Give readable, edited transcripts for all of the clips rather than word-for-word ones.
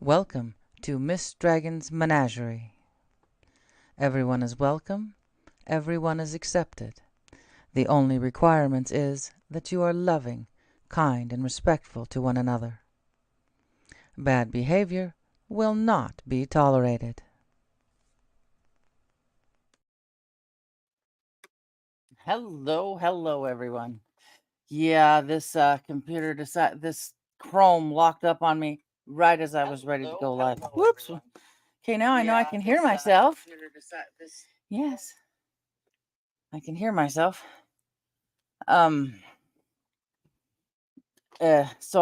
Welcome to Miss Dragon's Menagerie. Everyone is welcome, everyone is accepted. The only requirement is that you are loving, kind, and respectful to one another. Bad behavior will not be tolerated. Hello, everyone. Yeah, this computer this Chrome locked up on me right as I was ready to go live. Whoops. Everyone. Okay, now I know I can hear myself. Yes, I can hear myself. So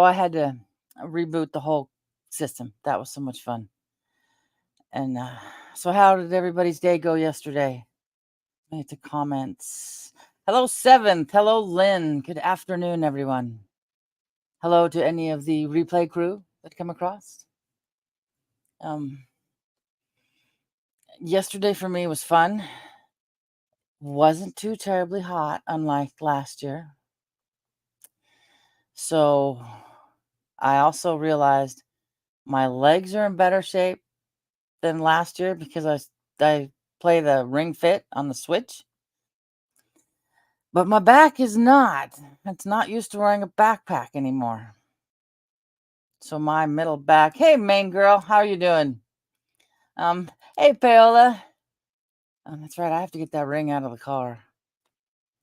I had to reboot the whole system. That was so much fun. And so how did everybody's day go yesterday? Let me get to comments. Hello, Seventh. Hello, Lynn. Good afternoon, everyone. Hello to any of the replay crew that come across. Yesterday for me was fun. Wasn't too terribly hot, unlike last year. So I also realized my legs are in better shape than last year because I play the Ring Fit on the Switch. But my back is not. It's not used to wearing a backpack anymore. So my middle back. Hey, main girl, how are you doing? Hey, Paola. That's right. I have to get that ring out of the car.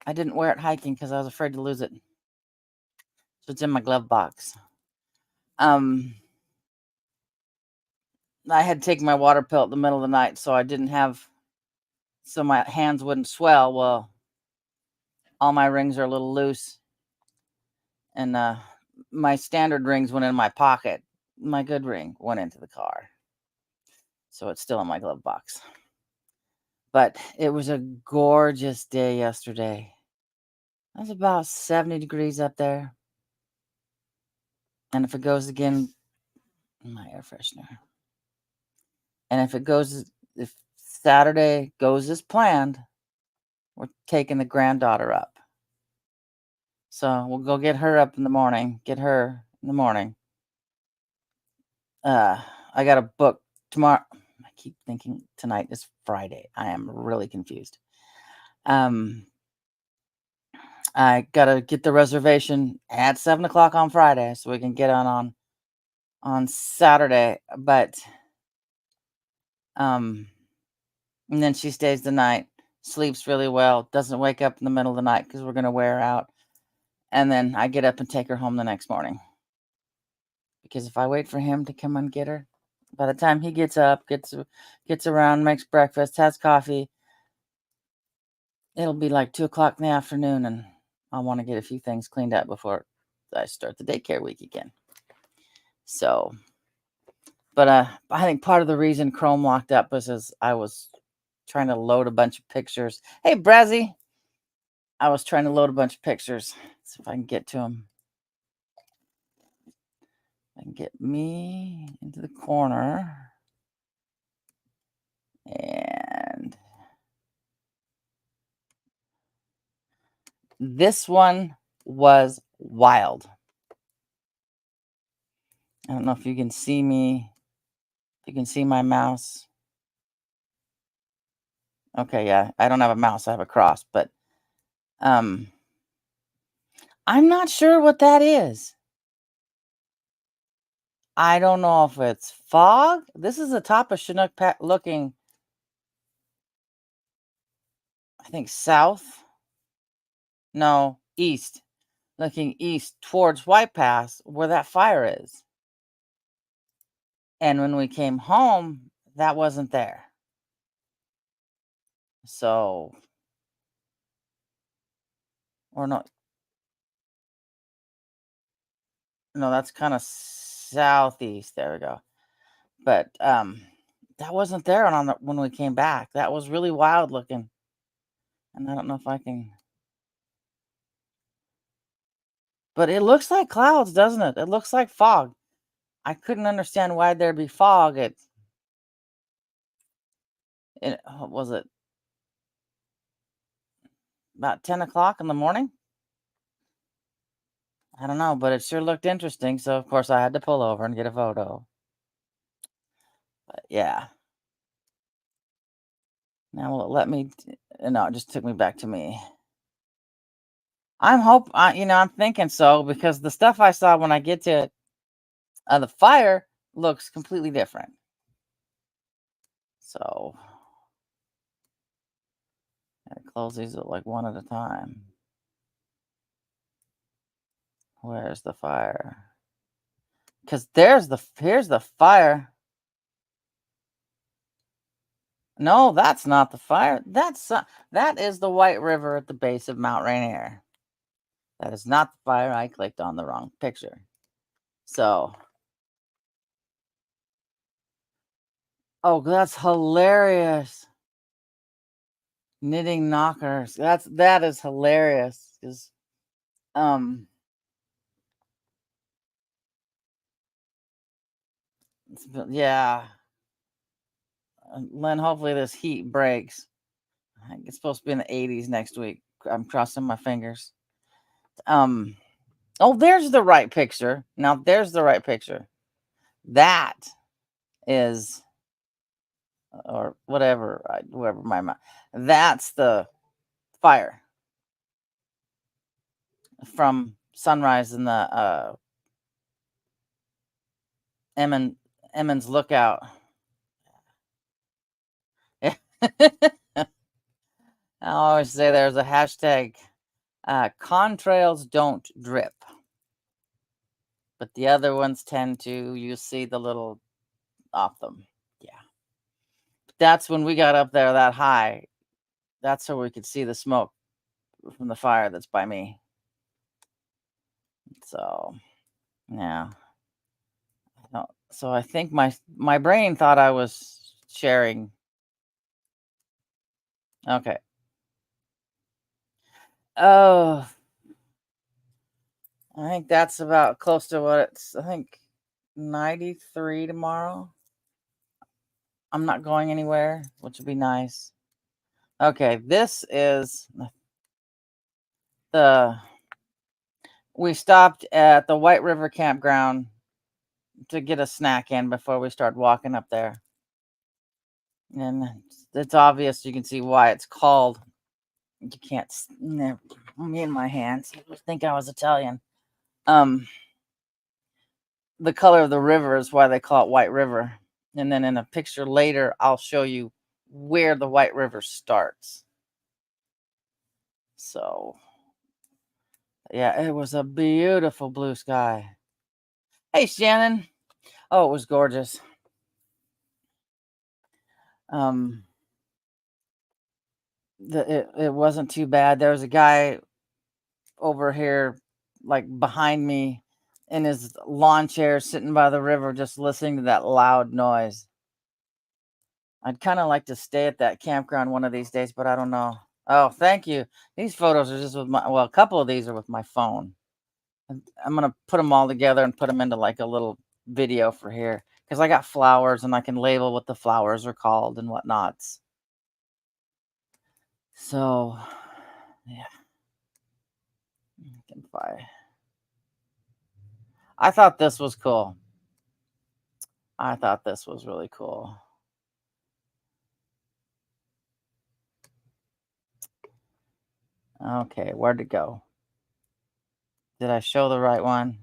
I didn't wear it hiking because I was afraid to lose it. So it's in my glove box. I had to take my water pill at the middle of the night, so so my hands wouldn't swell. Well, all my rings are a little loose, and my standard rings went in my pocket. My good ring went into the car, so it's still in my glove box. But it was a gorgeous day yesterday. It was about 70 degrees up there. And if it goes again, my air freshener. And if Saturday goes as planned, we're taking the granddaughter up. So we'll go get her up in the morning. Get her in the morning. I got a book tomorrow. I keep thinking tonight is Friday. I am really confused. I gotta get the reservation at 7 o'clock on Friday so we can get on Saturday. But and then she stays the night, sleeps really well, doesn't wake up in the middle of the night because we're gonna wear her out. And then I get up and take her home the next morning. Because if I wait for him to come and get her, by the time he gets up, gets around, makes breakfast, has coffee, it'll be like 2 o'clock in the afternoon, and I want to get a few things cleaned up before I start the daycare week again. So, but I think part of the reason Chrome locked up was I was trying to load a bunch of pictures. Hey, Brazzy, I was trying to load a bunch of pictures. See if I can get to them. I can get me into the corner. And this one was wild. I don't know if you can see me. You can see my mouse. Okay, yeah. I don't have a mouse, I have a cross, but I'm not sure what that is. I don't know if it's fog. This is the top of Chinook looking, I think, south. No, east. Looking east towards White Pass, where that fire is. And when we came home, that wasn't there. So, or no, that's kind of southeast. There we go. But that wasn't there when we came back. That was really wild looking. And I don't know if I can. But it looks like clouds, doesn't it? It looks like fog. I couldn't understand why there'd be fog at what was it, about 10 o'clock in the morning? I don't know, but it sure looked interesting. So, of course, I had to pull over and get a photo. Yeah. Now will it let me no, it just took me back to me. I'm thinking so because the stuff I saw when I get to the fire looks completely different. So, I close these like one at a time. Where's the fire? Because here's the fire. No, that's not the fire. That is the White River at the base of Mount Rainier. That is not the fire. I clicked on the wrong picture. So, oh, that's hilarious. Knitting knockers. That is hilarious. 'Cause, um, yeah. Len, hopefully this heat breaks. I think it's supposed to be in the 80s next week. I'm crossing my fingers. Um, oh, there's the right picture. Now there's the right picture. That is, or whatever, whoever my mind. That's the fire from Sunrise in the Emmons Lookout. I always say there's a hashtag. Contrails don't drip, but the other ones tend to. You see the little off them. Yeah, that's when we got up there that high. That's where we could see the smoke from the fire that's by me. So yeah, so I think my brain thought I was sharing. Okay. Oh, I think that's about close to what it's. I think 93 tomorrow. I'm not going anywhere, which would be nice. Okay, this is the we stopped at the White River campground to get a snack in before we start walking up there. And it's obvious, you can see why it's called. You can't me and my hands. You would think I was Italian. Um the color of the river is why they call it White River. And then in a picture later, I'll show you where the White River starts. So, yeah, it was a beautiful blue sky. Hey, Shannon. Oh, it was gorgeous. Um, it wasn't too bad. There was a guy over here, like behind me, in his lawn chair, sitting by the river, just listening to that loud noise. I'd kind of like to stay at that campground one of these days, but I don't know. Oh, thank you. These photos are just with a couple of these are with my phone. I'm gonna put them all together and put them into like a little video for here because I got flowers and I can label what the flowers are called and whatnots. So, yeah, can buy. I thought this was cool. I thought this was really cool. Okay, where'd it go? Did I show the right one?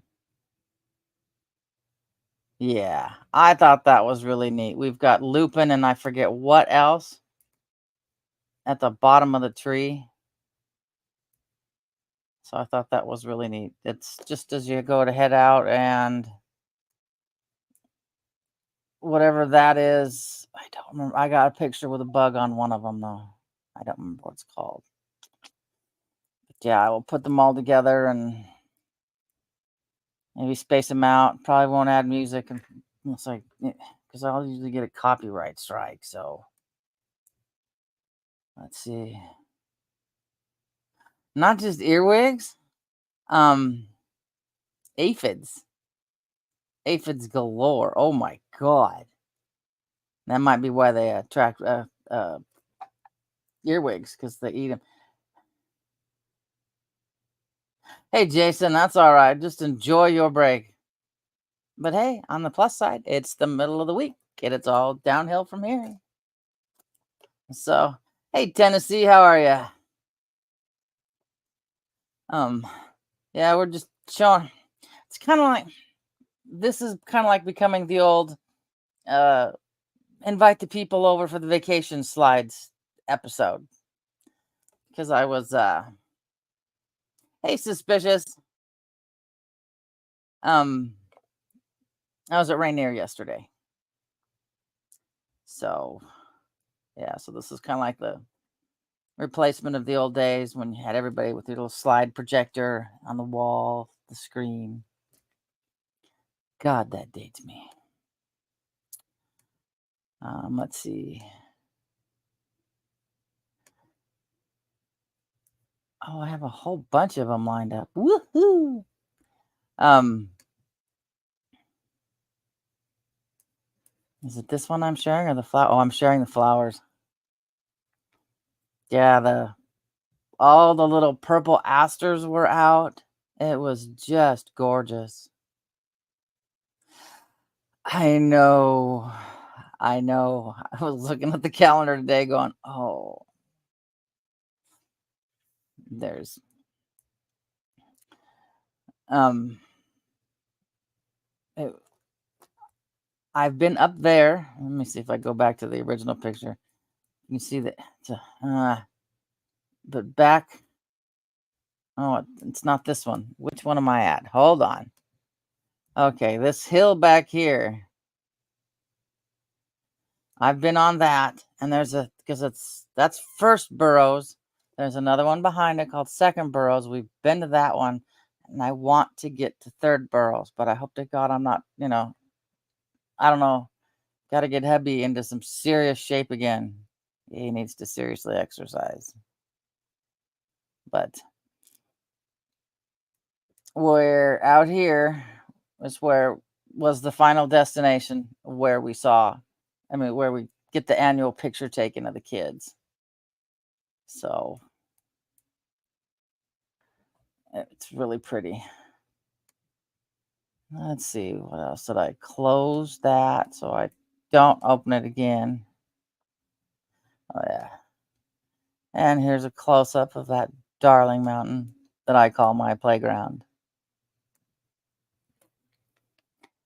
Yeah, I thought that was really neat. We've got lupin and I forget what else at the bottom of the tree. So I thought that was really neat. It's just as you go to head out and whatever that is, I don't remember. I got a picture with a bug on one of them though. I don't remember what it's called. But yeah, I will put them all together and maybe space them out. Probably won't add music and it's like because I'll usually get a copyright strike. So let's see. Not just earwigs, um, aphids. Aphids galore. Oh my god. That might be why they attract earwigs because they eat them. Hey, Jason, that's all right. Just enjoy your break. But hey, on the plus side, it's the middle of the week. kid, it's all downhill from here. So, hey, Tennessee, how are you? Um, yeah, we're just showing. It's kind of like this is kind of like becoming the old uh invite the people over for the vacation slides episode because I was hey, suspicious. Um, I was at Rainier yesterday, so yeah, so this is kind of like the replacement of the old days when you had everybody with your little slide projector on the wall, the screen. God, that dates me. Let's see. Oh, I have a whole bunch of them lined up. Woohoo! Um, is it this one I'm sharing or the flower? Oh, I'm sharing the flowers. Yeah, the all the little purple asters were out. It was just gorgeous. I know. I know. I was looking at the calendar today going, "Oh, there's um it, I've been up there. Let me see if I go back to the original picture. You can see that but back oh, it's not this one. Which one am I at? Hold on. Okay, this hill back here. I've been on that, and there's a because that's First Burrows. There's another one behind it called Second Burrows. We've been to that one, and I want to get to Third Burrows, but I hope to God I'm not, I don't know. Got to get hubby into some serious shape again. He needs to seriously exercise. But we're out here is where was the final destination where we saw, I mean, where we get the annual picture taken of the kids. So it's really pretty. Let's see, what else did I close that so I don't open it again? Oh, yeah. And here's a close up of that darling mountain that I call my playground.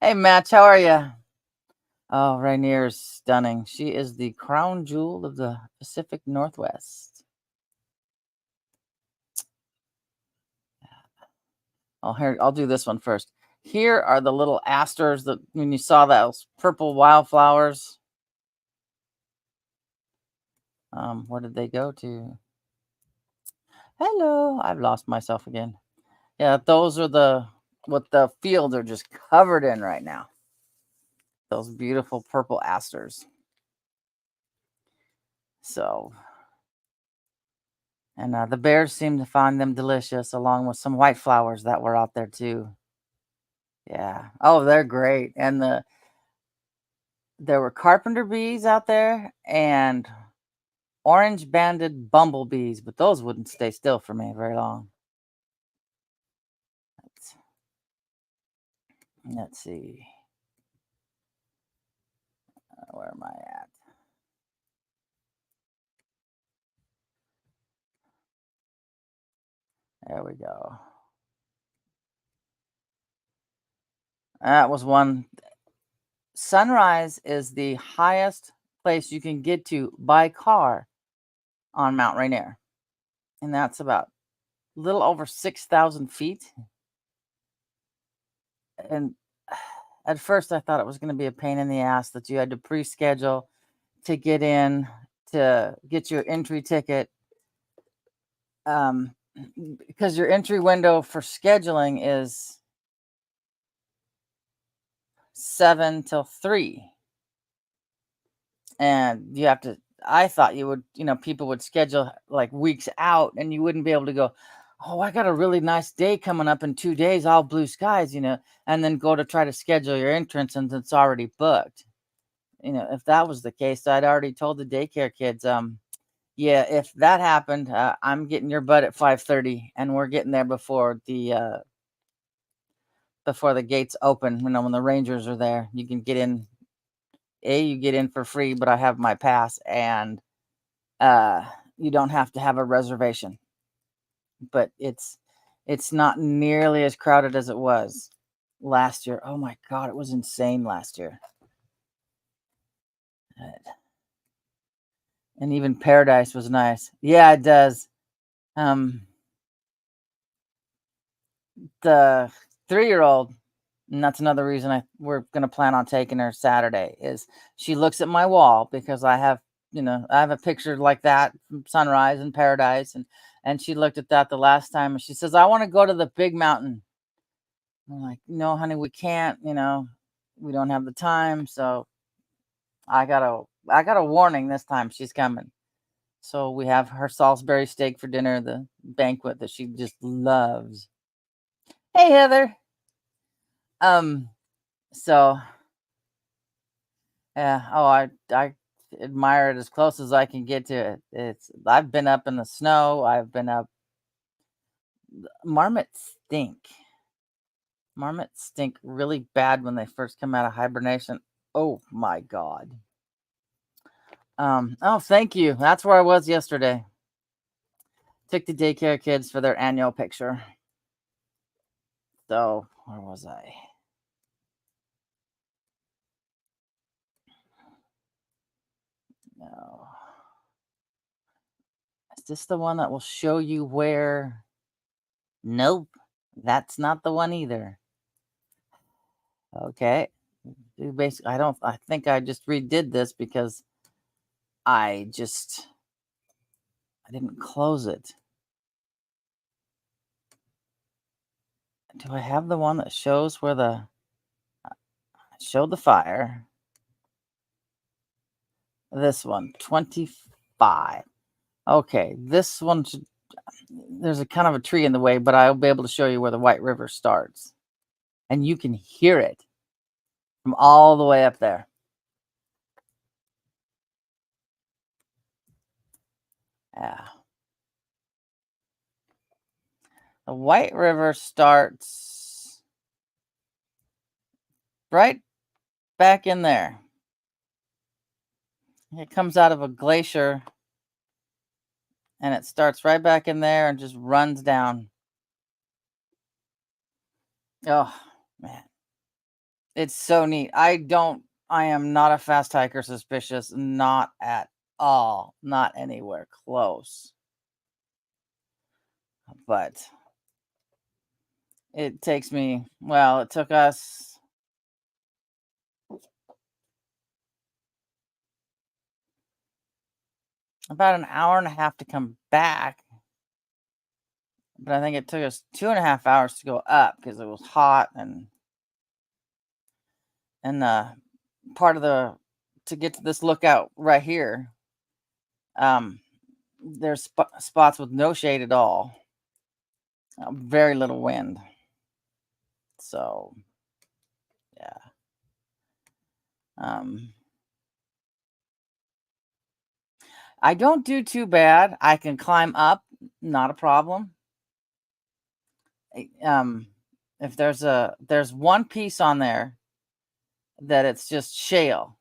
Hey, Match, how are you? Oh, Rainier is stunning. She is the crown jewel of the Pacific Northwest. Oh, here, I'll do this one first. Here are the little asters that when you saw those purple wildflowers. Where did they go to? Hello, I've lost myself again. Yeah, those are what the fields are just covered in right now. Those beautiful purple asters. So, and the bears seem to find them delicious, along with some white flowers that were out there too. Yeah. Oh, they're great. And there were carpenter bees out there and orange banded bumblebees, but those wouldn't stay still for me very long. Let's see. Where am I at? There we go. That was one. Sunrise is the highest place you can get to by car on Mount Rainier. And that's about a little over 6,000 feet. And at first, I thought it was going to be a pain in the ass that you had to pre schedule to get in, to get your entry ticket. Because your entry window for scheduling is 7 till 3. And you have to, I thought you would, people would schedule like weeks out and you wouldn't be able to go, oh, I got a really nice day coming up in 2 days, all blue skies, and then go to try to schedule your entrance and it's already booked. If that was the case, I'd already told the daycare kids, yeah, if that happened, I'm getting your butt at 5:30 and we're getting there before the gates open, when the rangers are there. You can get in you get in for free, but I have my pass, and uh, you don't have to have a reservation. But it's not nearly as crowded as it was last year. Oh my god, it was insane last year. Uh, And even Paradise was nice. Yeah, it does. Um, the 3-year-old, and that's another reason we're gonna plan on taking her Saturday, is she looks at my wall because I have a picture like that from Sunrise and Paradise, and she looked at that the last time and she says, "I want to go to the big mountain." I'm like, "No, honey, we can't, we don't have the time." So I got a warning this time she's coming. So we have her Salisbury steak for dinner, the banquet that she just loves. Hey, Heather. Um, so yeah, oh, I admire it as close as I can get to it. I've been up in the snow. I've been up. Marmots stink. Marmots stink really bad when they first come out of hibernation. Oh my god. Oh, thank you. That's where I was yesterday. Took the daycare kids for their annual picture. So where was I? No. Is this the one that will show you where? Nope. That's not the one either. Okay. Basically, I think I just redid this because I just, I didn't close it. Do I have the one that shows where show the fire? This one, 25. Okay, this one there's a kind of a tree in the way, but I'll be able to show you where the White River starts. And you can hear it from all the way up there. Yeah. The White River starts right back in there. It comes out of a glacier and it starts right back in there and just runs down. Oh, man. It's so neat. I am not a fast hiker suspicious, not at all, not anywhere close. But it took us about an hour and a half to come back. But I think it took us 2.5 hours to go up because it was hot and part of the to get to this lookout right here. Um, there's spots with no shade at all, very little wind. So yeah, um, I don't do too bad. I can climb up, not a problem. Um, if there's one piece on there that it's just shale,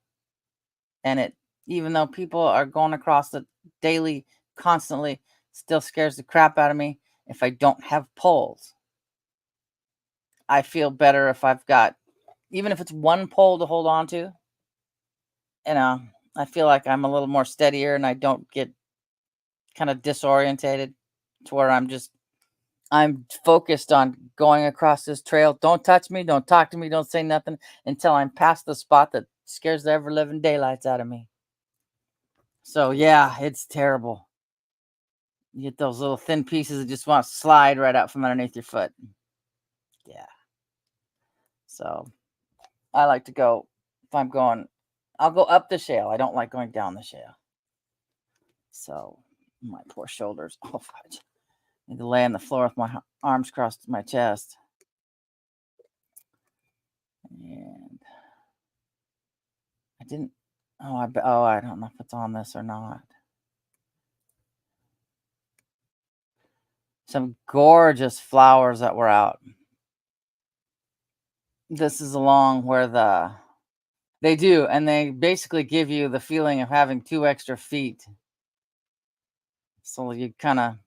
and it even though people are going across it daily, constantly, still scares the crap out of me if I don't have poles. I feel better if I've got even if it's one pole to hold on to, you know, I feel like I'm a little more steadier and I don't get kind of disorientated to where I'm focused on going across this trail. Don't touch me, don't talk to me, don't say nothing until I'm past the spot that scares the ever living daylights out of me. So yeah, it's terrible. You get those little thin pieces that just want to slide right out from underneath your foot. Yeah. So I like to go if I'm going, I'll go up the shale. I don't like going down the shale. So my poor shoulders. Oh fudge. I need to lay on the floor with my arms crossed my chest. And I didn't. I don't know if it's on this or not. Some gorgeous flowers that were out. This is along where They do, and they basically give you the feeling of having 2 extra feet. So you can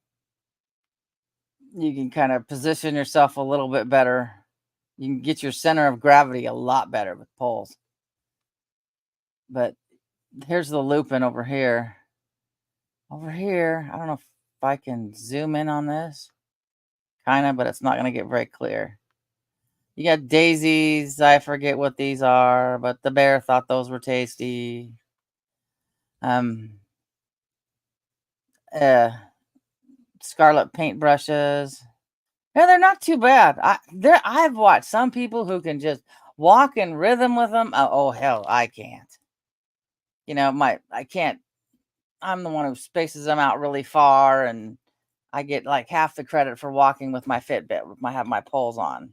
kinda position yourself a little bit better. You can get your center of gravity a lot better with poles. But here's the looping over here. Over here, I don't know if I can zoom in on this. Kinda, but it's not gonna get very clear. You got daisies. I forget what these are, but the bear thought those were tasty. Um, uh, Scarlet paintbrushes. Yeah, they're not too bad. I've watched some people who can just walk in rhythm with them. Oh hell, I can't. I can't. I'm the one who spaces them out really far, and I get like half the credit for walking with my Fitbit. With my have my poles on.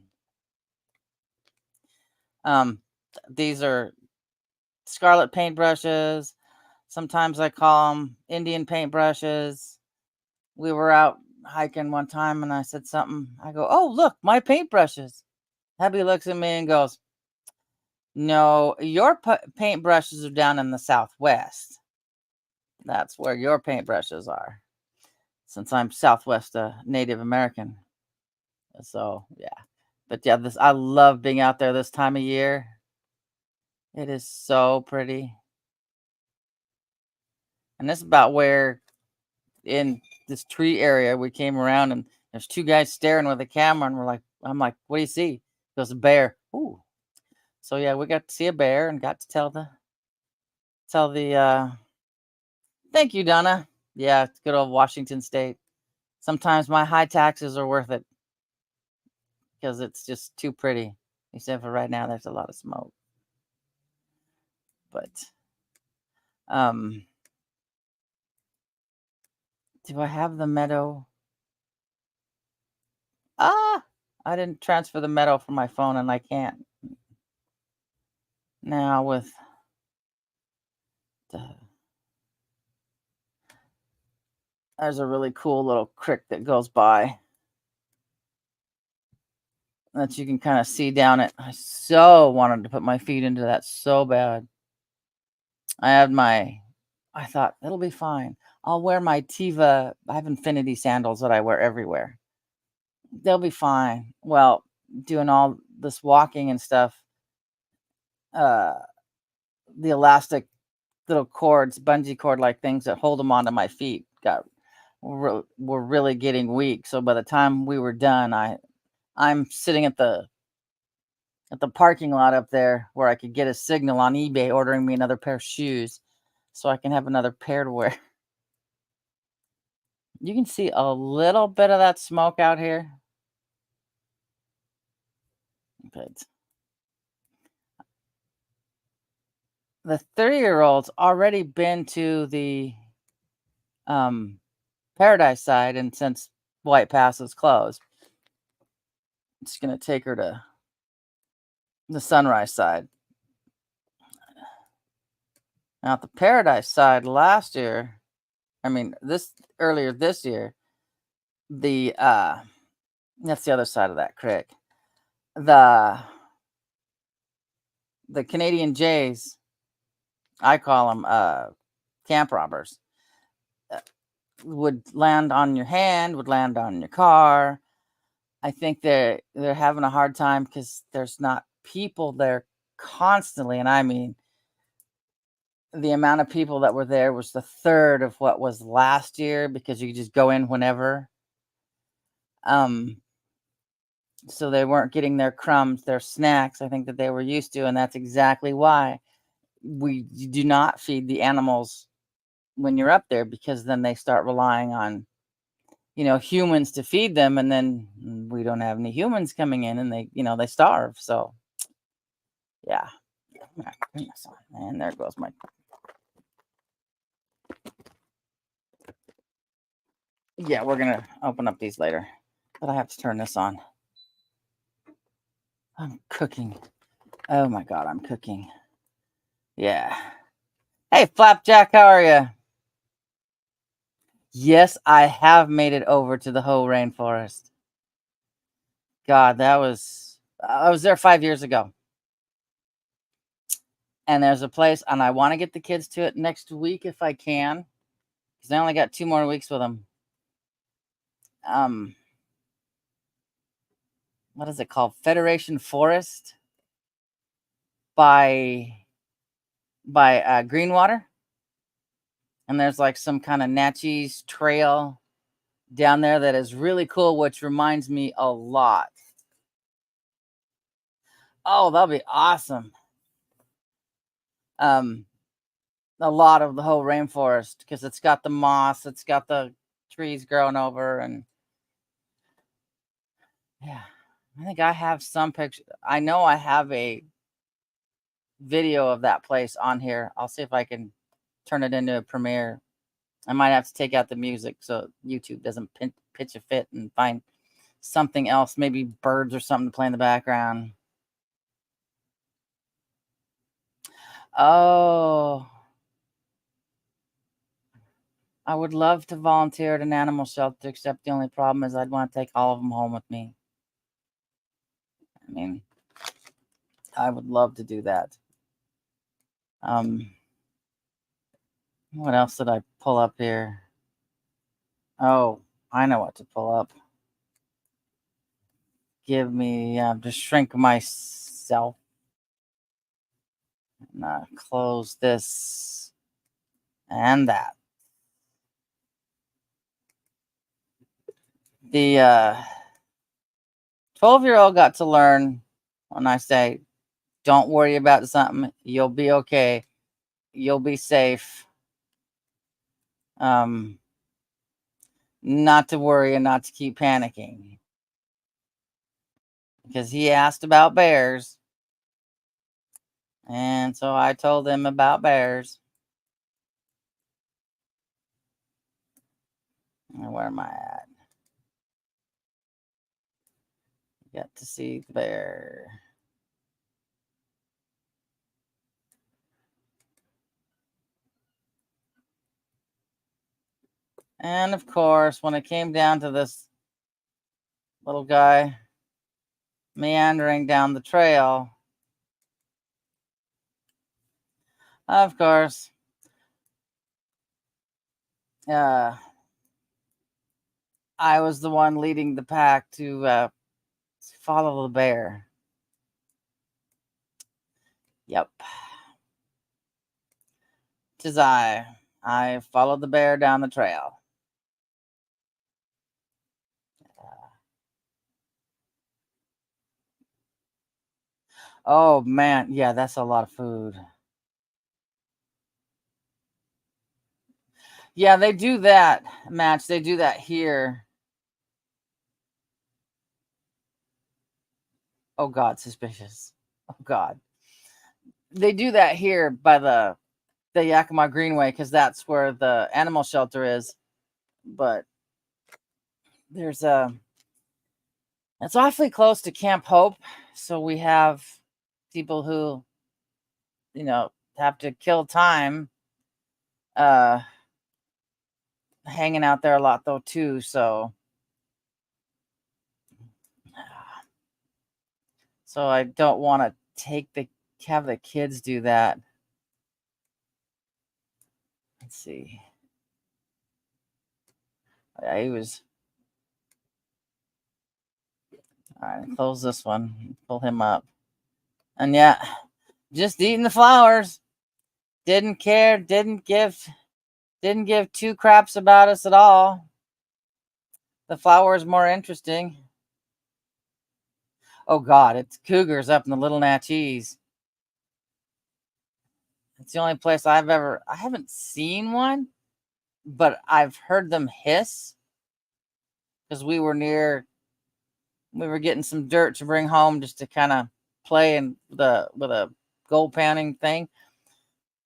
Um, these are Scarlet paintbrushes. Sometimes I call them Indian paintbrushes. We were out hiking one time, and I said something. I go, "Oh, look, my paintbrushes." Hubby looks at me and goes, "No, your paintbrushes are down in the Southwest. That's where your paintbrushes are." Since I'm Southwest Native American, so yeah. But yeah, this I love being out there this time of year. It is so pretty, and this is about where in this tree area we came around, and there's two guys staring with a camera, and I'm like, "What do you see?" He goes, "A bear." Ooh. So yeah, we got to see a bear and got to tell the thank you, Donna. Yeah, it's good old Washington State. Sometimes my high taxes are worth it because it's just too pretty. Except for right now, there's a lot of smoke. But um, do I have the meadow? Ah, I didn't transfer the meadow from my phone, and I can't now with the. There's a really cool little creek that goes by that you can kind of see down it. I so wanted to put my feet into that so bad. I thought it'll be fine. I'll wear my Tiva. I have Infinity sandals that I wear everywhere. They'll be fine. Well, doing all this walking and stuff, uh, the elastic little cords, bungee cord like things that hold them onto my feet, were really getting weak. So by the time we were done, I'm sitting at the parking lot up there where I could get a signal on eBay ordering me another pair of shoes so I can have another pair to wear. You can see a little bit of that smoke out here. But the 3-year-old's already been to the um, Paradise side, and since White Pass is closed, it's gonna take her to the Sunrise side. Now at the Paradise side last year, I mean this earlier this year, the that's the other side of that creek. The the Canadian Jays, I call them camp robbers, uh, would land on your hand, would land on your car. I think they're having a hard time because there's not people there constantly, and I mean the amount of people that were there was the third of what was last year because you could just go in whenever. Um, so they weren't getting their crumbs, their snacks, I think that they were used to, and that's exactly why we do not feed the animals when you're up there because then they start relying on humans to feed them, and then we don't have any humans coming in, and they starve. So yeah, turn this on, man. There goes my. Yeah, we're gonna open up these later, but I have to turn this on. I'm cooking. Oh my god, I'm cooking. Yeah. Hey, Flapjack, how are you? Yes, I have made it over to the Hoh Rainforest. God, I was there 5 years ago. And there's a place, and I want to get the kids to it next week if I can, because I only got 2 more weeks with them. What is it called? Federation Forest by Greenwater. And there's like some kind of Natchez trail down there that is really cool, which reminds me a lot. Oh, that'll be awesome. A lot of the whole rainforest, because it's got the moss, it's got the trees growing over, and yeah, I think I have some picture. I know I have a video of that place on here. I'll see if I can turn it into a premiere. I might have to take out the music so YouTube doesn't pitch a fit and find something else, maybe birds or something to play in the background. Oh, I would love to volunteer at an animal shelter, except the only problem is I'd want to take all of them home with me. I mean, I would love to do that. What else did I pull up here? Oh, I know what to pull up. Give me, just shrink myself. And close this and that. The 12-year-old got to learn when I say, don't worry about something, you'll be okay, you'll be safe. Not to worry and not to keep panicking. Because he asked about bears. And so I told him about bears. And where am I at? Got to see the bear. And of course, when it came down to this little guy meandering down the trail, of course, I was the one leading the pack to follow the bear. Yep. 'Tis I. I followed the bear down the trail. Oh man, yeah, that's a lot of food. Yeah, they do that, Match. They do that here. Oh God, suspicious. Oh God. They do that here by the Yakima Greenway, because that's where the animal shelter is. But there's it's awfully close to Camp Hope, so we have people who, have to kill time hanging out there a lot though too. So I don't want to have the kids do that. Let's see. Yeah, he was. All right, close this one. Pull him up. And yeah, just eating the flowers. Didn't care. Didn't give 2 craps about us at all. The flower is more interesting. Oh God, it's cougars up in the Little Natchez. It's the only place I haven't seen one, but I've heard them hiss, because we were getting some dirt to bring home just to kind of play with a gold pounding thing.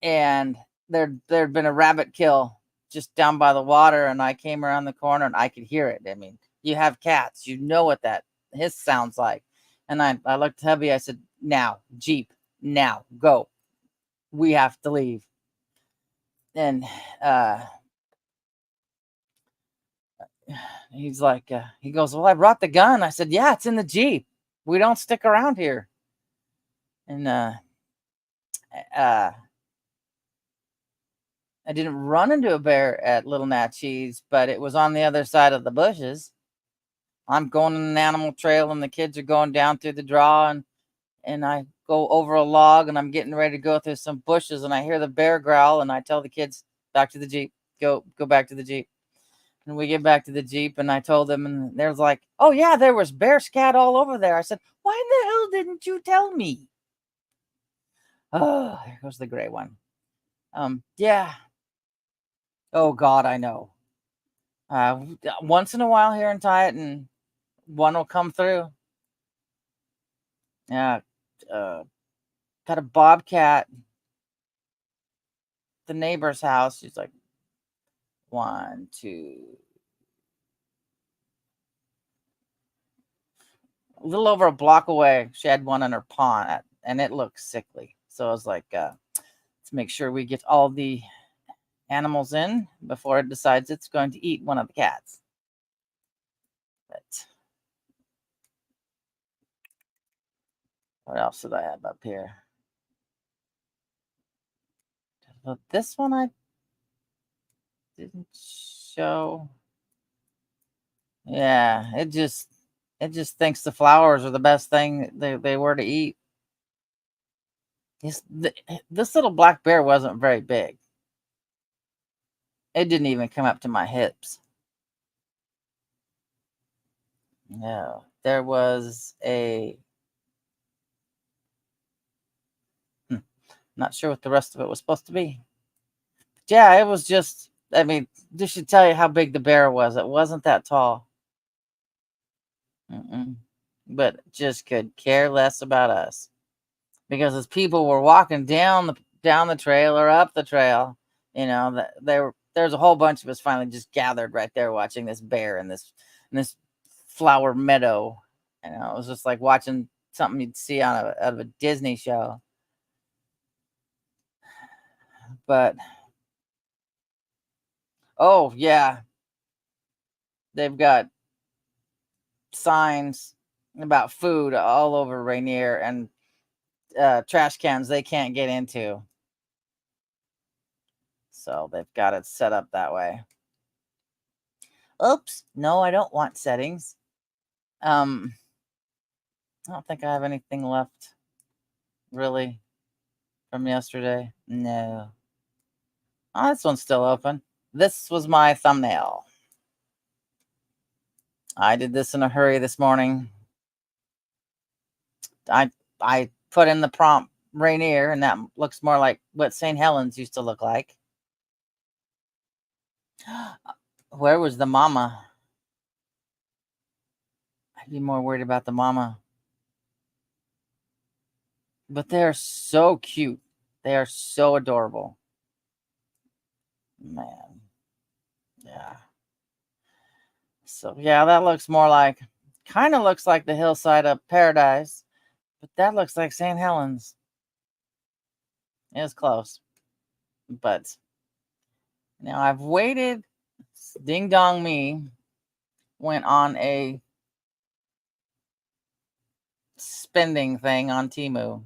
And there'd been a rabbit kill just down by the water, and I came around the corner and I could hear it. I mean, you have cats, you know what that hiss sounds like. And I looked at hubby, I said, now, Jeep, now, go. We have to leave. And he's like, he goes, well, I brought the gun. I said, yeah, it's in the Jeep. We don't stick around here. And I didn't run into a bear at Little Natchez, but it was on the other side of the bushes. I'm going on an animal trail, and the kids are going down through the draw, and I go over a log, and I'm getting ready to go through some bushes, and I hear the bear growl, and I tell the kids, back to the Jeep, go back to the Jeep. And we get back to the Jeep, and I told them, and they was like, oh yeah, there was bear scat all over there. I said, why the hell didn't you tell me? Oh, there goes the gray one. Yeah. Oh God, I know. Once in a while here in Titan, one will come through. Yeah. Got a bobcat. The neighbor's house. She's like, 1, 2, a little over a block away. She had one in her pond, and it looked sickly. So I was like, let's make sure we get all the animals in before it decides it's going to eat one of the cats. But what else did I have up here? But this one I didn't show. Yeah, it just thinks the flowers are the best thing they were to eat. This little black bear wasn't very big. It didn't even come up to my hips. No, there was a not sure what the rest of it was supposed to be. But yeah, it was just, I mean, this should tell you how big the bear was. It wasn't that tall. But just could care less about us. Because as people were walking down the trail or up the trail, you know, there's a whole bunch of us finally just gathered right there watching this bear in this flower meadow. You know, it was just like watching something you'd see out of a Disney show. But oh yeah, they've got signs about food all over Rainier, and trash cans they can't get into. So they've got it set up that way. Oops, no, I don't want settings. I don't think I have anything left, really, from yesterday. No. Oh, this one's still open. This was my thumbnail. I did this in a hurry this morning. I put in the prompt Rainier, and that looks more like what St. Helens used to look like. Where was the mama? I'd be more worried about the mama. But they're so cute. They are so adorable. Man. Yeah. So, yeah, that looks more like, kind of looks like the hillside of Paradise, but that looks like St. Helens. It was close. But now I've waited. Ding dong me went on a spending thing on Temu.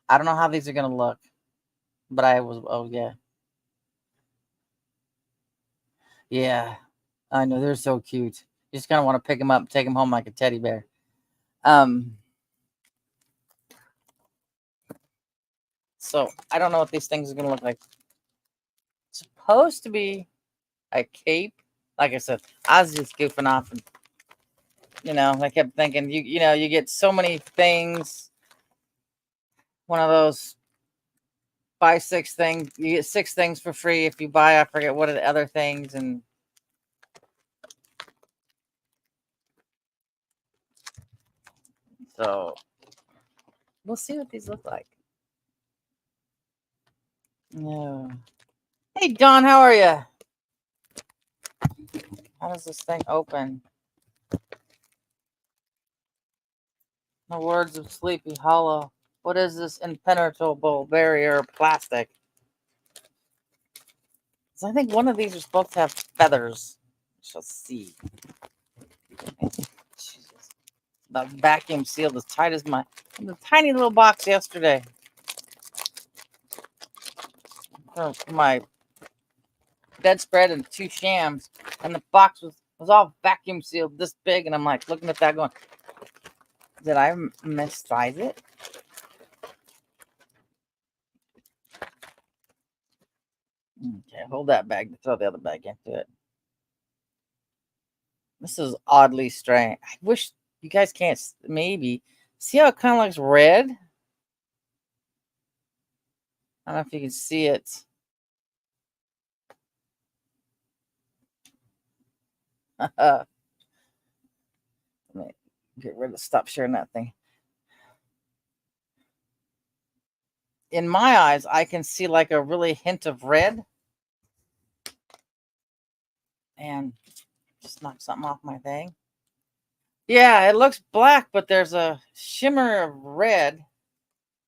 I don't know how these are going to look, but oh yeah. Yeah, I know, they're so cute. You just kind of want to pick them up, take them home like a teddy bear. So I don't know what these things are going to look like. It's supposed to be a cape. Like I said, I was just goofing off, and I kept thinking, you get so many things. One of those buy 6 things, you get 6 things for free if you buy, I forget what are the other things, and so we'll see what these look like. No. Hey Don, how are you? How does this thing open? The words of Sleepy Hollow. What is this impenetrable barrier of plastic? So I think one of these are supposed to have feathers. Shall see. Jesus. The vacuum sealed as tight as the tiny little box yesterday. for my bedspread and 2 shams, and the box was all vacuum sealed this big, and I'm like looking at that going, did I missize it? Okay, hold that bag to throw the other bag into it. This is oddly strange. I wish you guys can't maybe see how it kind of looks red. I don't know if you can see it. Let me get rid of, stop sharing that thing. In my eyes, I can see like a really hint of red. And just knock something off my thing. Yeah, it looks black, but there's a shimmer of red.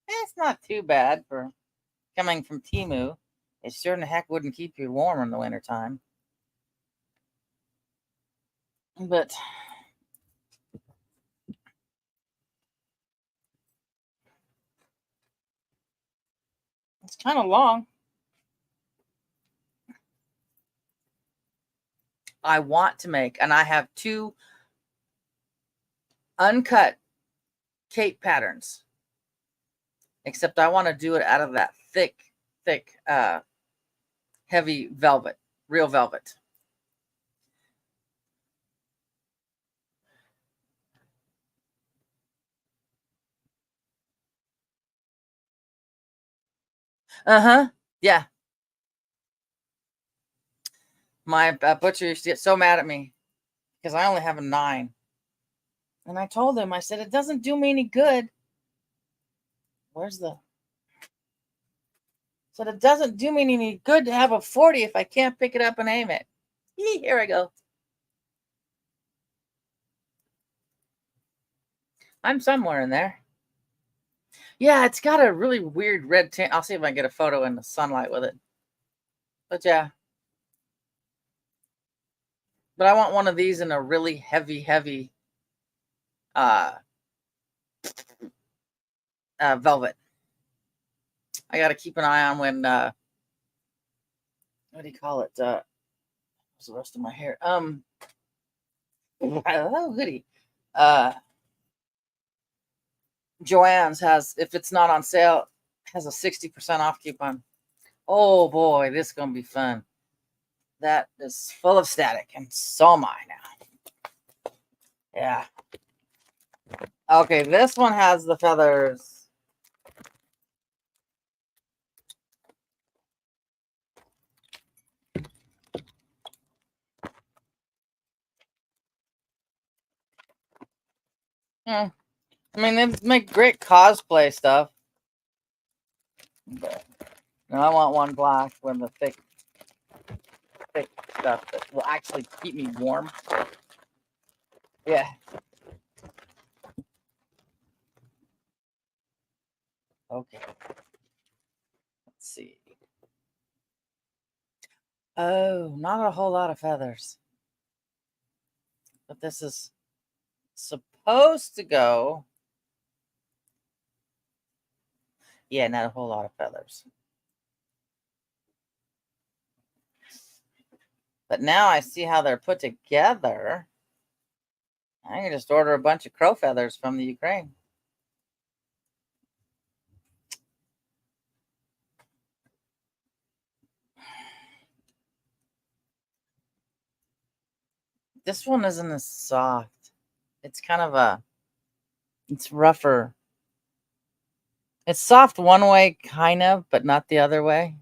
It's not too bad for coming from Temu. It sure in the heck wouldn't keep you warm in the wintertime. But it's kind of long. I want to make, and I have 2 uncut cape patterns. Except I want to do it out of that thick, heavy velvet, real velvet. Yeah. My butcher used to get so mad at me because I only have a 9. And I told him, I said, it doesn't do me any good. Where's the... said, it doesn't do me any good to have a 40 if I can't pick it up and aim it. Here I go. I'm somewhere in there. Yeah, it's got a really weird red tint. I'll see if I can get a photo in the sunlight with it. But yeah. But I want one of these in a really heavy velvet. I got to keep an eye on when, what do you call it? What's the rest of my hair? Oh, goody. Joann's has, if it's not on sale, has a 60% off coupon. Oh boy, this is going to be fun. That is full of static, and so am I now. Yeah. Okay, this one has the feathers. I mean, they make great cosplay stuff. But no, I want one black with the thick stuff that will actually keep me warm. Yeah. Okay. Let's see. Oh, not a whole lot of feathers. But this is supposed to go. Yeah, not a whole lot of feathers. But now I see how they're put together. I can just order a bunch of crow feathers from the Ukraine. This one isn't as soft. It's kind of it's rougher. It's soft one way, kind of, but not the other way.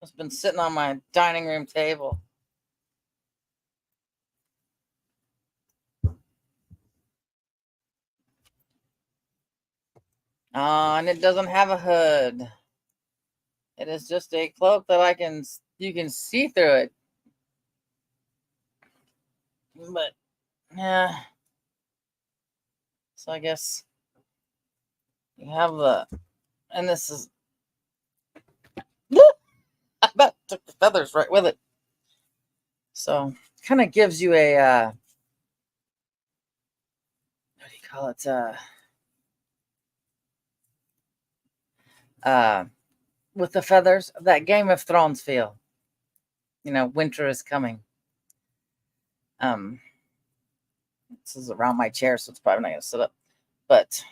It's been sitting on my dining room table. And it doesn't have a hood. It is just a cloak that you can see through it. But, yeah. So I guess you have and this is, I about took the feathers right with it. So kind of gives you a, what do you call it? Uh, with the feathers, that Game of Thrones feel. Winter is coming. This is around my chair, so it's probably not going to sit up. But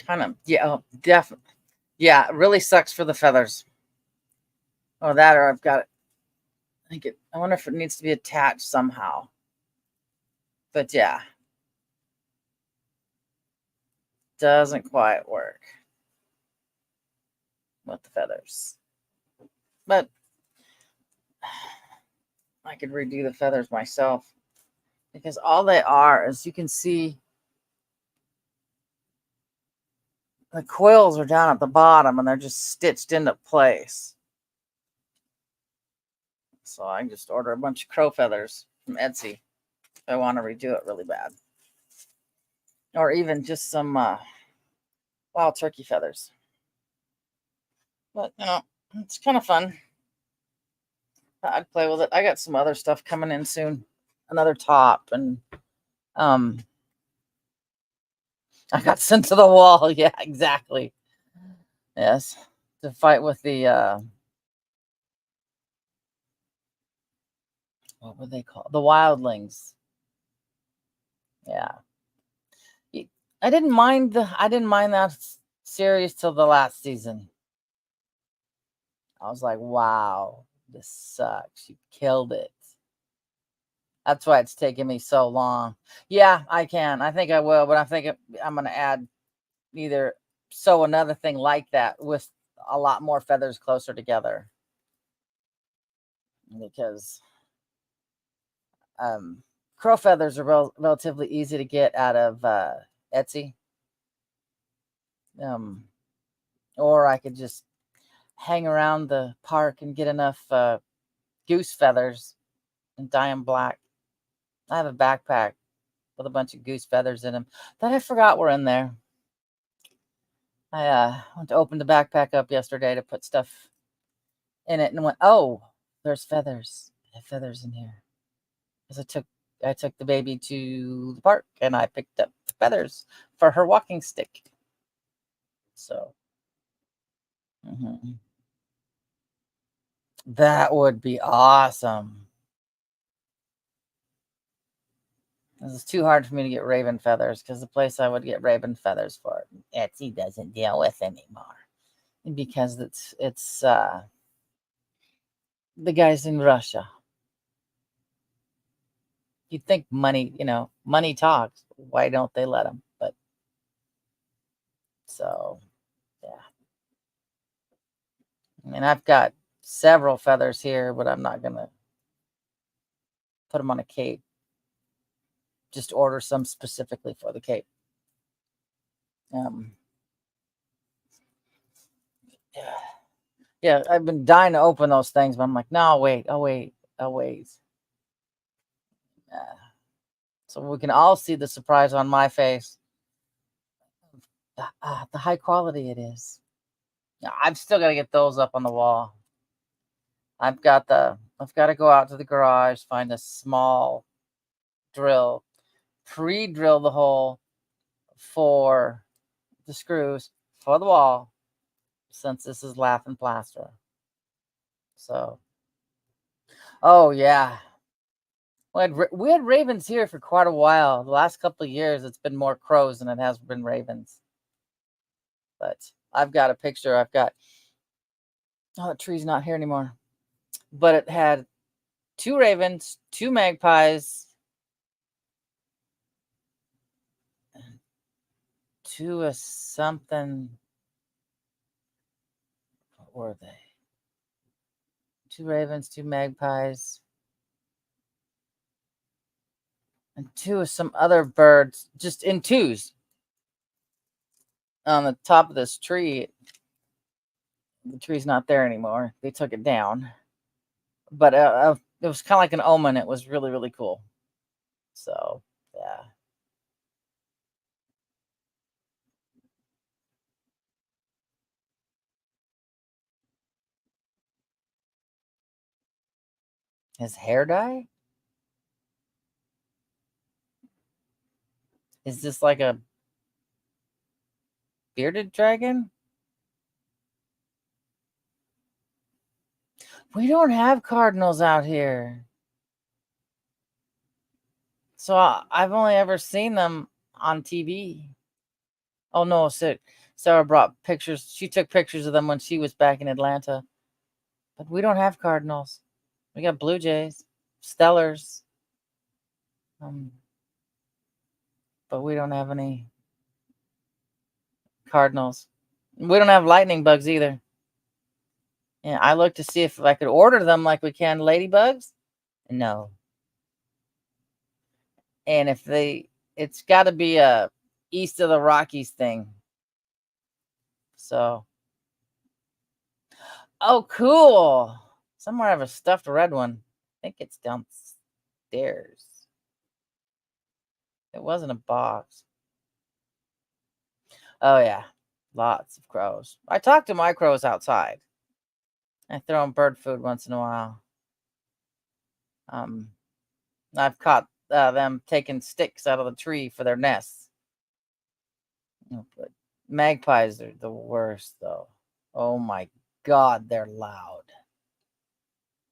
kind of, yeah, definitely. Yeah, it really sucks for the feathers. Or that, or I've got it. I wonder if it needs to be attached somehow. But yeah, doesn't quite work with the feathers. But I could redo the feathers myself because all they are, as you can see, the coils are down at the bottom and they're just stitched into place. So I can just order a bunch of crow feathers from Etsy if I want to redo it really bad. Or even just some wild turkey feathers. But, it's kind of fun. I'd play with it. I got some other stuff coming in soon. Another top, and I got sent to the wall. Yeah, exactly. Yes, to fight with the what were they called? The wildlings. Yeah, I didn't mind that series till the last season. I was like, wow, this sucks. You killed it. That's why it's taken me so long. Yeah, I can. I think I will, but I think I'm going to add either sew another thing like that with a lot more feathers closer together, because crow feathers are relatively easy to get out of Etsy. Or I could just hang around the park and get enough goose feathers and dye them black. I have a backpack with a bunch of goose feathers in them that I forgot were in there. I went to open the backpack up yesterday to put stuff in it and went, oh, there's feathers. I have feathers in here. Because I took the baby to the park and I picked up feathers for her walking stick. So that would be awesome. This is too hard for me to get raven feathers because the place I would get raven feathers for, Etsy doesn't deal with anymore. Because it's the guys in Russia. You'd think money talks. Why don't they let them? But so, yeah. I mean, I've got several feathers here, but I'm not going to put them on a cape. Just order some specifically for the cape. Yeah, I've been dying to open those things, but I'm like, no, I'll wait. So we can all see the surprise on my face. The high quality it is. I've still got to get those up on the wall. I've got to go out to the garage, find a small drill, pre-drill the hole for the screws for the wall, since this is lath and plaster. So, oh yeah, we had ravens here for quite a while. The last couple of years, it's been more crows than it has been ravens. But I've got a picture. Oh, the tree's not here anymore. But it had 2 ravens, 2 magpies, 2 something. What were they? 2 ravens, 2 magpies, and 2 of some other birds, just in twos. On the top of this tree, the tree's not there anymore. They took it down. But it was kind of like an omen. It was really, really cool. So, yeah. His hair dye? Is this like a bearded dragon? We don't have cardinals out here. So I've only ever seen them on TV. Oh no, Sarah brought pictures. She took pictures of them when she was back in Atlanta. But we don't have cardinals. We got blue jays, stellars. But we don't have any cardinals. We don't have lightning bugs either. Yeah, I looked to see if I could order them like we can ladybugs. No. And if it's got to be a east of the Rockies thing. So, oh, cool. Somewhere I have a stuffed red one. I think it's downstairs. It wasn't a box. Oh, yeah. Lots of crows. I talk to my crows outside. I throw them bird food once in a while. I've caught them taking sticks out of the tree for their nests. But magpies are the worst, though. Oh my God, they're loud.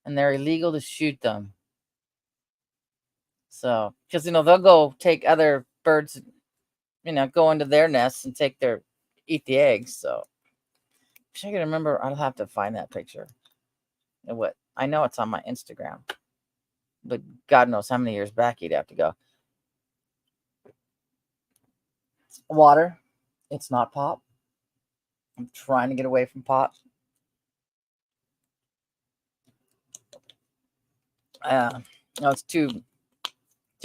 And they're illegal to shoot them. So, because, they'll go take other birds, go into their nests and eat the eggs. So, wish I could remember. I'll have to find that picture. I know it's on my Instagram, but God knows how many years back you'd have to go. Water. It's not pop. I'm trying to get away from pop. It's too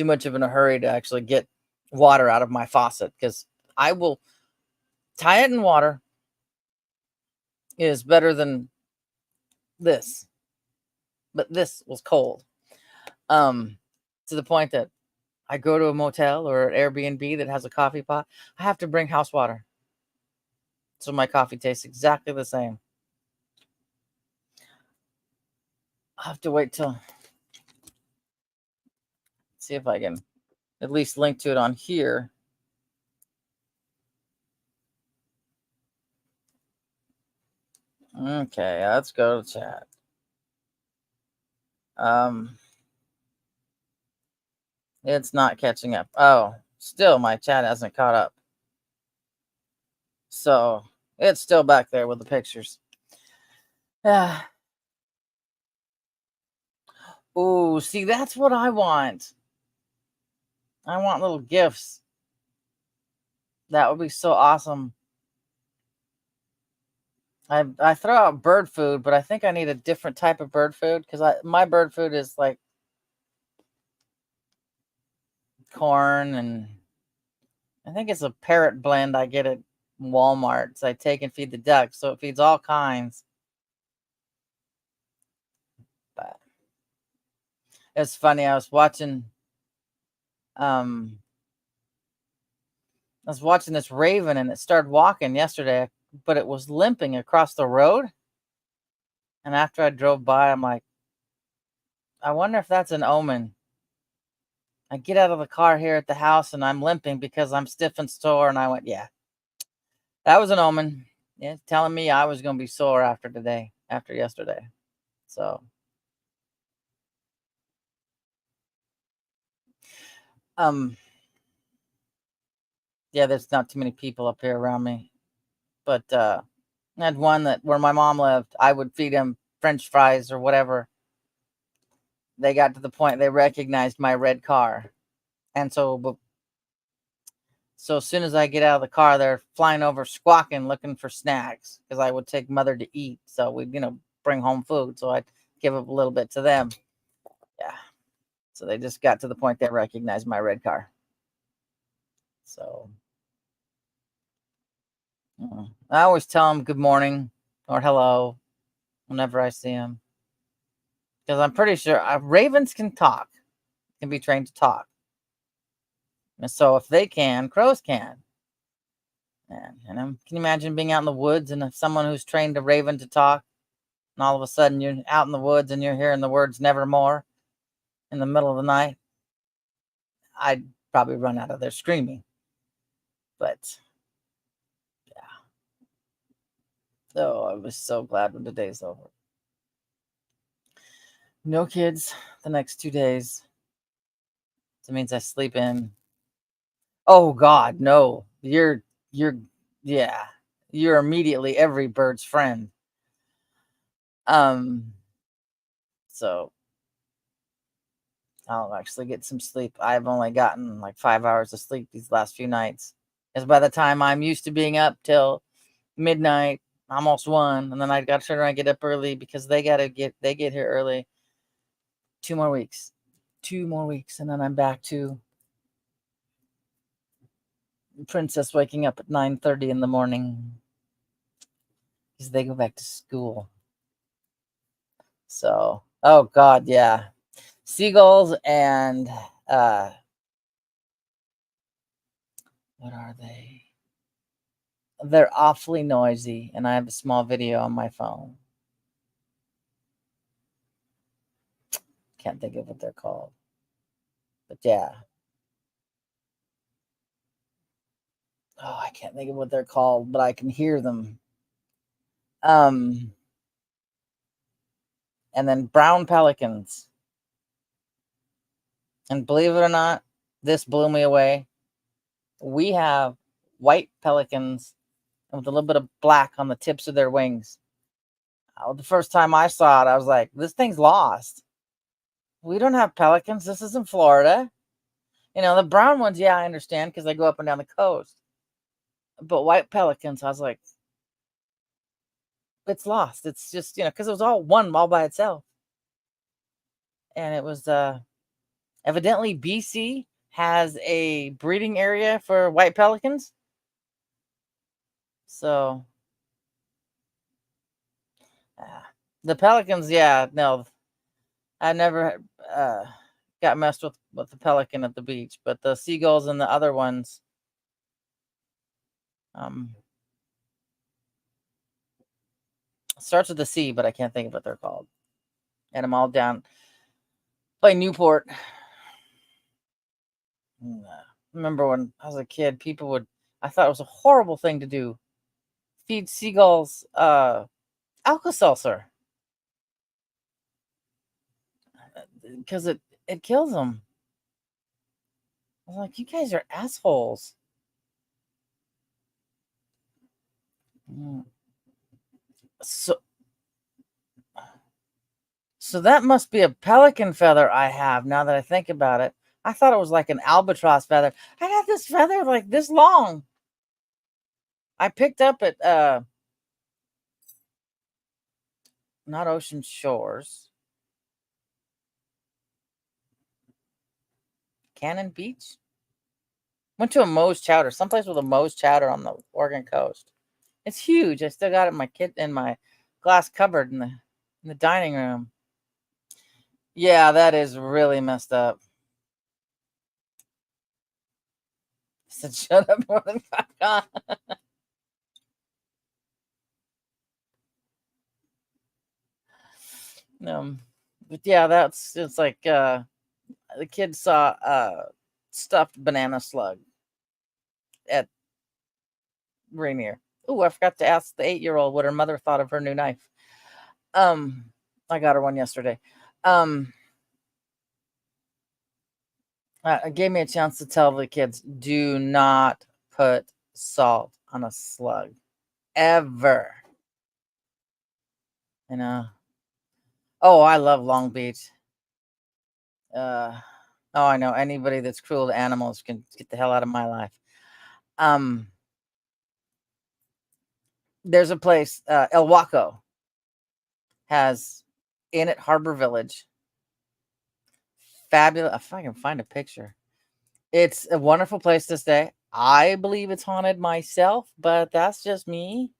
much of in a hurry to actually get water out of my faucet, because I will tie it in water is better than this. But this was cold. To the point that I go to a motel or an Airbnb that has a coffee pot, I have to bring house water. So my coffee tastes exactly the same. I'll have to wait till see if I can at least link to it on here. Okay, let's go to chat. It's not catching up. Oh, still my chat hasn't caught up. So it's still back there with the pictures. Oh, see, that's what I want. I want little gifts. That would be so awesome. I throw out bird food, but I think I need a different type of bird food, because my bird food is like corn, and I think it's a parrot blend I get at Walmart. So I take and feed the ducks, so it feeds all kinds. But it's funny. I was watching this raven, and it started walking yesterday, but it was limping across the road. And after I drove by, I'm like, I wonder if that's an omen. I get out of the car here at the house and I'm limping because I'm stiff and sore. And I went, yeah, that was an omen. Yeah, telling me I was going to be sore after yesterday. So, yeah, there's not too many people up here around me, but I had one where my mom lived, I would feed him French fries or whatever. They got to the point they recognized my red car. And so as soon as I get out of the car, they're flying over squawking, looking for snacks, because I would take mother to eat. So we'd, bring home food. So I'd give up a little bit to them. Yeah. So they just got to the point they recognized my red car. So I always tell them good morning or hello whenever I see them, because I'm pretty sure ravens can be trained to talk. And so if they can, crows can. And can you imagine being out in the woods and someone who's trained a raven to talk? and all of a sudden you're out in the woods and you're hearing the words "nevermore" in the middle of the night, I'd probably run out of there screaming. But yeah, oh, I was so glad when the day's over. No kids the next 2 days. That means I sleep in. Oh God, no! You're yeah. You're immediately every bird's friend. Um, so I'll actually get some sleep. I've only gotten like 5 hours of sleep these last few nights. Because by the time I'm used to being up till midnight, almost 1, and then I got to turn around and get up early because they get here early. 2 more weeks. 2 more weeks, and then I'm back to Princess waking up at 9:30 in the morning because they go back to school. So, oh God, yeah. Seagulls and what are they? They're awfully noisy, and I have a small video on my phone. Can't think of what they're called. But yeah. Oh, I can't think of what they're called, but I can hear them. And then brown pelicans. And believe it or not, this blew me away. We have white pelicans with a little bit of black on the tips of their wings. The first time I saw it, I was like, this thing's lost. We don't have pelicans. This is in Florida. The brown ones, yeah, I understand because they go up and down the coast. But white pelicans, I was like, it's lost. It's just, because it was all one all by itself. And it was evidently BC has a breeding area for white pelicans. So the pelicans, yeah, no, I never got messed with the pelican at the beach, but the seagulls and the other ones, starts with the C, but I can't think of what they're called. And I'm all down by Newport. Remember when I was a kid, I thought it was a horrible thing to do, feed seagulls Alka-Seltzer because it kills them. I was like, you guys are assholes. So that must be a pelican feather I have now that I think about it. I thought it was like an albatross feather. I got this feather like this long. I picked up at not Ocean Shores. Cannon Beach? Went to a Moe's Chowder, someplace with a Moe's Chowder on the Oregon coast. It's huge. I still got it in my glass cupboard in the dining room. Yeah, that is really messed up. I said, shut up, more than fuck on. But yeah, it's like the kids saw a stuffed banana slug at Rainier. Oh, I forgot to ask the 8-year-old what her mother thought of her new knife. I got her one yesterday. It gave me a chance to tell the kids, do not put salt on a slug. Ever. Oh, I love Long Beach. Oh, I know. Anybody that's cruel to animals can get the hell out of my life. There's a place, El Waco has in it Harbor Village. Fabulous. If I can find a picture. It's a wonderful place to stay. I believe it's haunted myself, but that's just me.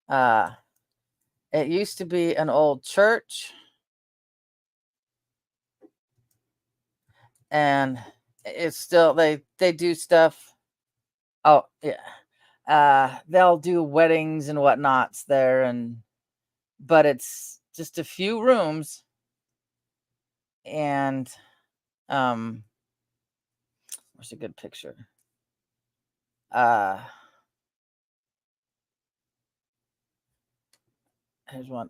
It used to be an old church, and it's still they do stuff. Oh yeah, They'll do weddings and whatnots there, but it's just a few rooms, and um, where's a good picture? Uh, here's one.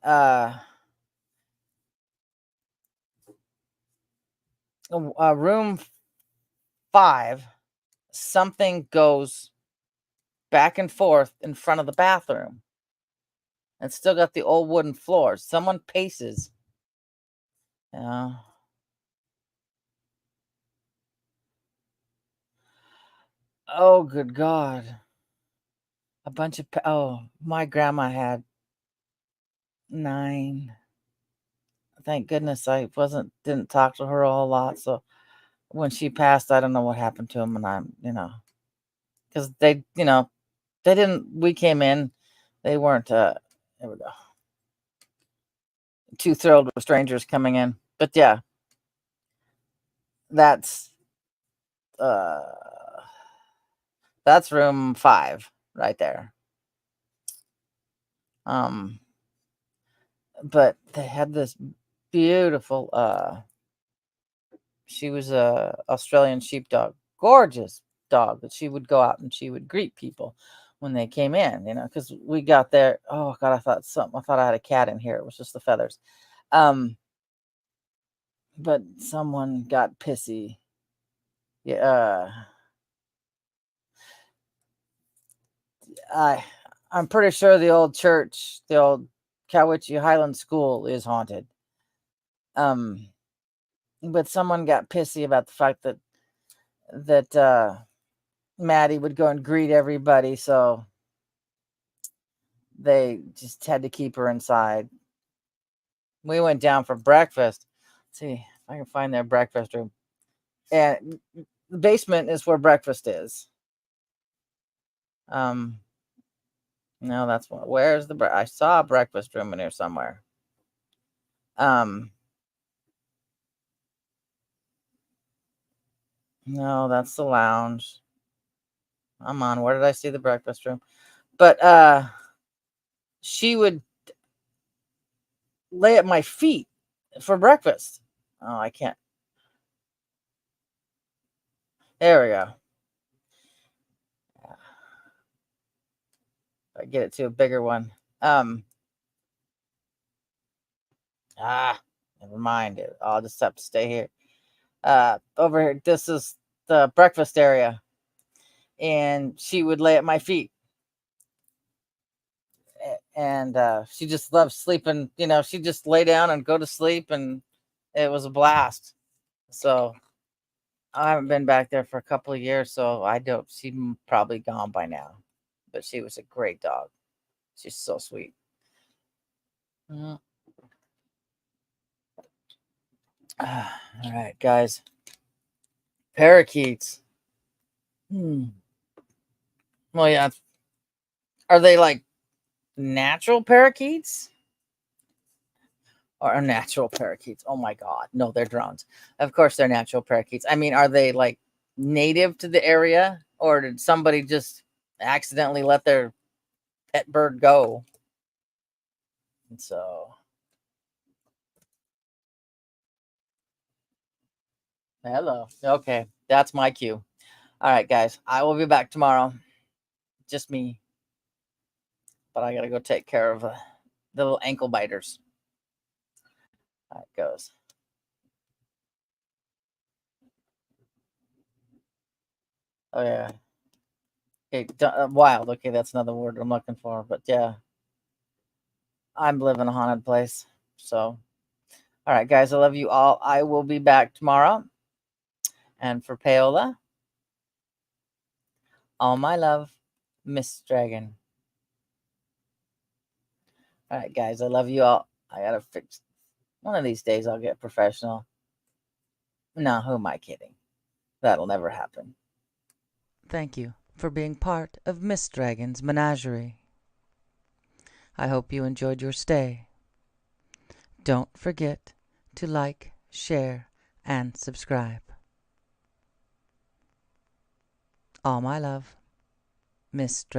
Room 5, something goes back and forth in front of the bathroom. It's still got the old wooden floors. Someone paces. Yeah. Oh, good God. A bunch of my grandma had 9. Thank goodness I didn't talk to her a whole lot. So when she passed, I don't know what happened to them, and because they didn't. We came in, they weren't. There we go. Too thrilled with strangers coming in, but yeah, that's uh, that's room 5 right there. But they had this beautiful. She was a Australian sheepdog, gorgeous dog that she would go out and she would greet people when they came in, because we got there. Oh God, I thought I had a cat in here. It was just the feathers. But someone got pissy. Yeah, I'm pretty sure the old church, the old Cowiche Highland School, is haunted. But someone got pissy about the fact that Maddie would go and greet everybody, so they just had to keep her inside. We went down for breakfast. Let's see if I can find their breakfast room. And the basement is where breakfast is. No, that's what. Where's I saw a breakfast room in here somewhere. No, that's the lounge. I'm on. Where did I see the breakfast room? But she would lay at my feet for breakfast. Oh, I can't. There we go. I get it to a bigger one. Never mind it. I'll just have to stay here. Over here, this is the breakfast area, and she would lay at my feet, and she just loved sleeping. She'd just lay down and go to sleep, and it was a blast. So I haven't been back there for a couple of years, so I don't. She's probably gone by now, but she was a great dog. She's so sweet. Mhm. All right, guys. Parakeets. Well, yeah. Are they like natural parakeets? Or natural parakeets? Oh my God. No, they're drones. Of course, they're natural parakeets. I mean, are they like native to the area, or did somebody just accidentally let their pet bird go? And so, hello. Okay. That's my cue. All right, guys. I will be back tomorrow. Just me. But I got to go take care of the little ankle biters. That goes. Oh, yeah. Okay, wild. Okay, that's another word I'm looking for. But yeah, I'm living a haunted place. So, all right, guys, I love you all. I will be back tomorrow. And for Paola, all my love, Miss Dragon. All right, guys, I love you all. I got to fix. One of these days, I'll get professional. No, who am I kidding? That'll never happen. Thank you for being part of Miss Dragon's menagerie. I hope you enjoyed your stay. Don't forget to like, share, and subscribe. All my love, Miss Dragon.